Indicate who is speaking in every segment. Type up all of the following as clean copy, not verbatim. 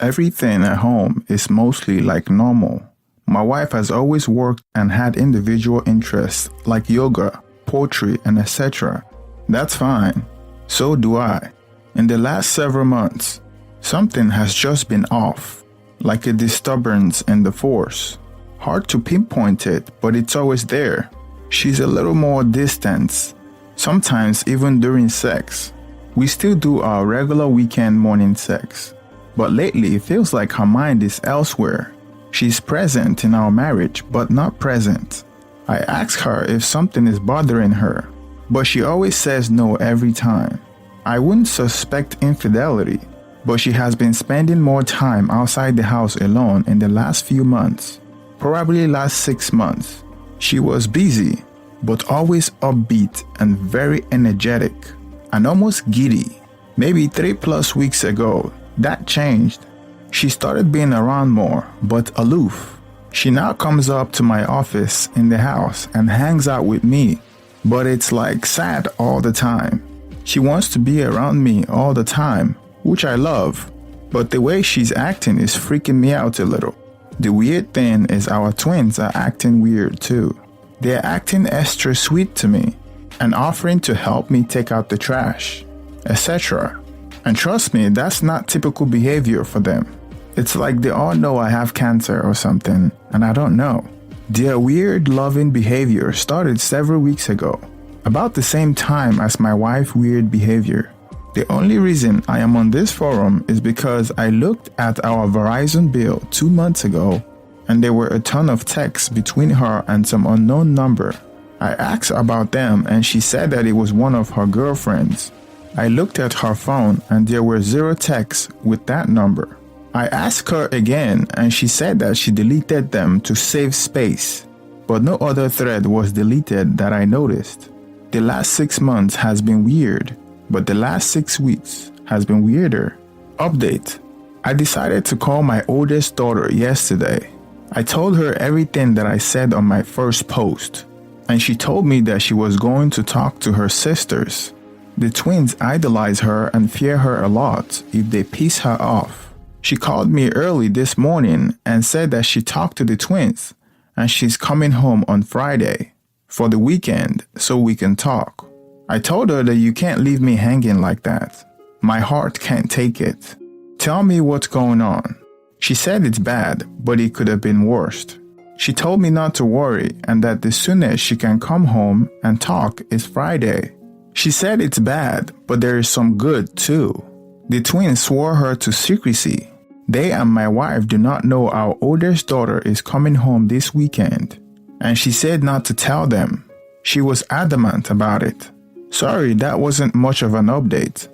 Speaker 1: Everything at home is mostly like normal. My wife has always worked and had individual interests like yoga, poetry, and etc. That's fine. So do I. In the last several months, something has just been off, like a disturbance in the force. Hard to pinpoint it, but it's always there. She's a little more distant, sometimes even during sex. We still do our regular weekend morning sex, but lately it feels like her mind is elsewhere. She's present in our marriage, but not present. I ask her if something is bothering her, but she always says no every time. I wouldn't suspect infidelity, but she has been spending more time outside the house alone in the last few months, probably last 6 months. She was busy, but always upbeat and very energetic and almost giddy. Maybe 3+ weeks ago, that changed. She started being around more, but aloof. She now comes up to my office in the house and hangs out with me, but it's like sad all the time. She wants to be around me all the time, which I love, but the way she's acting is freaking me out a little. The weird thing is our twins are acting weird too. They're acting extra sweet to me and offering to help me take out the trash, etc. And trust me, that's not typical behavior for them. It's like they all know I have cancer or something, and I don't know. Their weird, loving behavior started several weeks ago, about the same time as my wife's weird behavior. The only reason I am on this forum is because I looked at our Verizon bill 2 months ago, and there were a ton of texts between her and some unknown number. I asked about them, and she said that it was one of her girlfriends. I looked at her phone, and there were 0 texts with that number. I asked her again, and she said that she deleted them to save space, but no other thread was deleted that I noticed. The last 6 months has been weird, but the last 6 weeks has been weirder. Update. I decided to call my oldest daughter yesterday. I told her everything that I said on my first post, and she told me that she was going to talk to her sisters. The twins idolize her and fear her a lot if they piss her off. She called me early this morning and said that she talked to the twins and she's coming home on Friday for the weekend so we can talk. I told her that you can't leave me hanging like that. My heart can't take it. Tell me what's going on. She said it's bad, but it could have been worse. She told me not to worry and that the soonest she can come home and talk is Friday. She said it's bad, but there is some good too. The twins swore her to secrecy. They and my wife do not know our oldest daughter is coming home this weekend, and she said not to tell them. She was adamant about it. Sorry, that wasn't much of an update.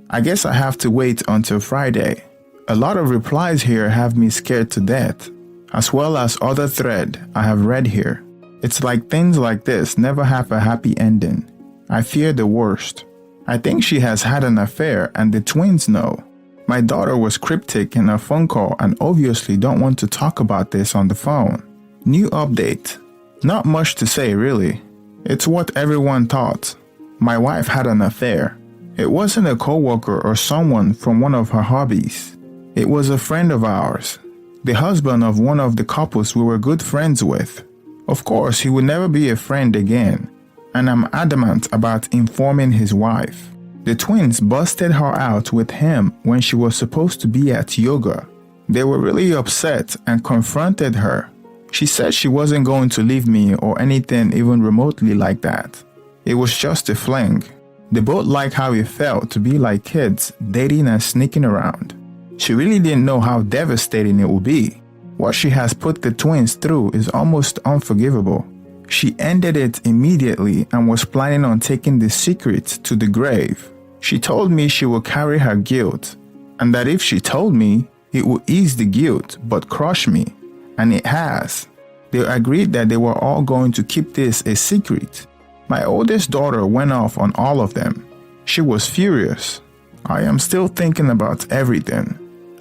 Speaker 1: I guess I have to wait until Friday. A lot of replies here have me scared to death, as well as other thread I have read here. It's like things like this never have a happy ending. I fear the worst. I think she has had an affair and the twins know. My daughter was cryptic in a phone call and obviously don't want to talk about this on the phone. New update. Not much to say really. It's what everyone thought. My wife had an affair. It wasn't a coworker or someone from one of her hobbies. It was a friend of ours, the husband of one of the couples we were good friends with. Of course, he would never be a friend again, and I'm adamant about informing his wife. The twins busted her out with him when she was supposed to be at yoga. They were really upset and confronted her. She said she wasn't going to leave me or anything even remotely like that. It was just a fling. They both liked how it felt to be like kids, dating and sneaking around. She really didn't know how devastating it would be. What she has put the twins through is almost unforgivable. She ended it immediately and was planning on taking the secret to the grave. She told me she would carry her guilt, and that if she told me, it would ease the guilt but crush me, and it has. They agreed that they were all going to keep this a secret. My oldest daughter went off on all of them. She was furious. I am still thinking about everything.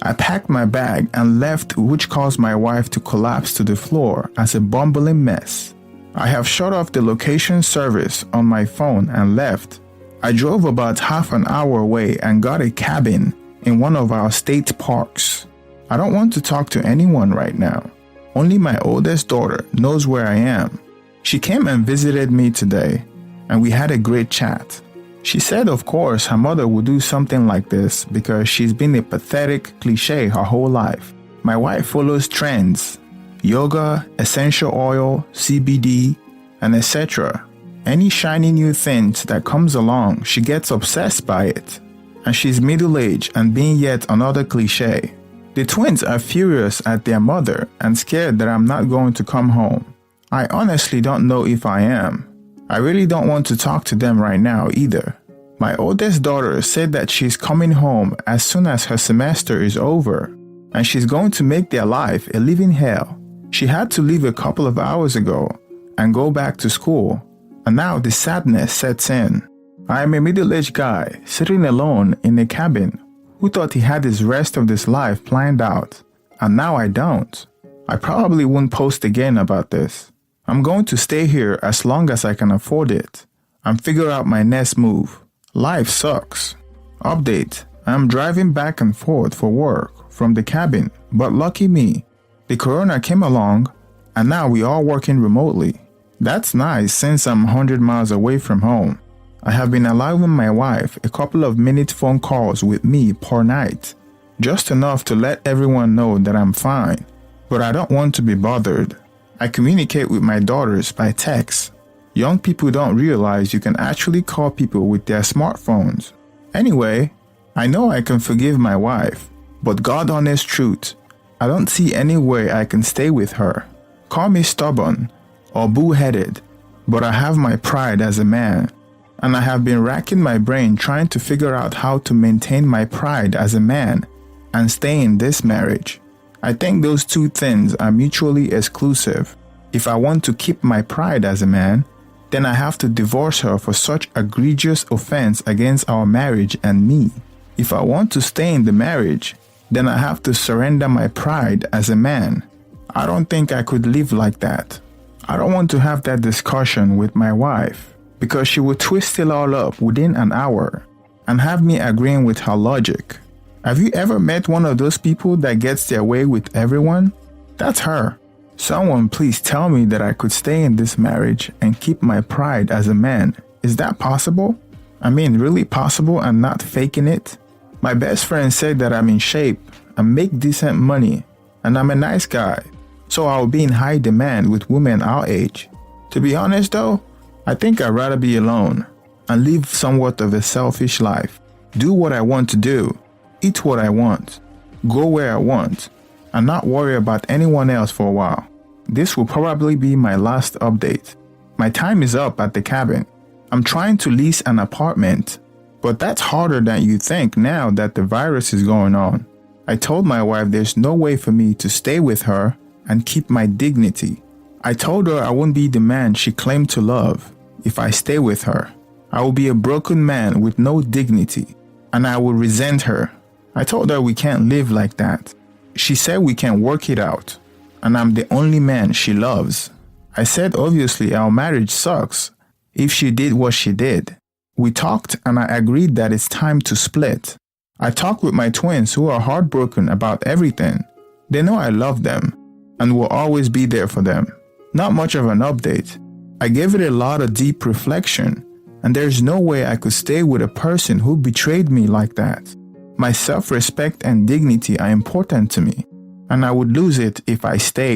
Speaker 1: I packed my bag and left, which caused my wife to collapse to the floor as a bumbling mess. I have shut off the location service on my phone and left. I drove about half an hour away and got a cabin in one of our state parks. I don't want to talk to anyone right now. Only my oldest daughter knows where I am. She came and visited me today, and we had a great chat. She said, of course, her mother would do something like this because she's been a pathetic cliché her whole life. My wife follows trends, yoga, essential oil, CBD, and etc. Any shiny new thing that comes along, she gets obsessed by it. And she's middle-aged and being yet another cliché. The twins are furious at their mother and scared that I'm not going to come home. I honestly don't know if I am. I really don't want to talk to them right now either. My oldest daughter said that she's coming home as soon as her semester is over, and she's going to make their life a living hell. She had to leave a couple of hours ago and go back to school, and now the sadness sets in. I am a middle-aged guy sitting alone in a cabin who thought he had his rest of this life planned out, and now I don't. I probably won't post again about this. I'm going to stay here as long as I can afford it and figure out my next move. Life sucks. Update: I'm driving back and forth for work from the cabin, but lucky me, the corona came along and now we are working remotely. That's nice since I'm 100 miles away from home. I have been allowing my wife a couple of minute phone calls with me per night, just enough to let everyone know that I'm fine, but I don't want to be bothered. I communicate with my daughters by text. Young people don't realize you can actually call people with their smartphones. Anyway, I know I can forgive my wife, but God honest truth, I don't see any way I can stay with her. Call me stubborn or bull-headed, but I have my pride as a man. And I have been racking my brain trying to figure out how to maintain my pride as a man and stay in this marriage. I think those two things are mutually exclusive. If I want to keep my pride as a man, then I have to divorce her for such egregious offense against our marriage and me. If I want to stay in the marriage, then I have to surrender my pride as a man. I don't think I could live like that. I don't want to have that discussion with my wife, because she would twist it all up within an hour and have me agreeing with her logic. Have you ever met one of those people that gets their way with everyone? That's her. Someone please tell me that I could stay in this marriage and keep my pride as a man. Is that possible? I mean, really possible and not faking it? My best friend said that I'm in shape and make decent money and I'm a nice guy, so I'll be in high demand with women our age. To be honest though, I think I'd rather be alone and live somewhat of a selfish life. Do what I want to do, eat what I want, go where I want, and not worry about anyone else for a while. This will probably be my last update. My time is up at the cabin. I'm trying to lease an apartment, but that's harder than you think now that the virus is going on. I told my wife there's no way for me to stay with her and keep my dignity. I told her I won't be the man she claimed to love. If I stay with her, I will be a broken man with no dignity, and I will resent her. I told her we can't live like that. She said we can work it out, and I'm the only man she loves. I said obviously our marriage sucks if she did what she did. We talked and I agreed that it's time to split. I talked with my twins who are heartbroken about everything. They know I love them and will always be there for them. Not much of an update. I gave it a lot of deep reflection, and there's no way I could stay with a person who betrayed me like that. My self-respect and dignity are important to me, and I would lose it if I stayed.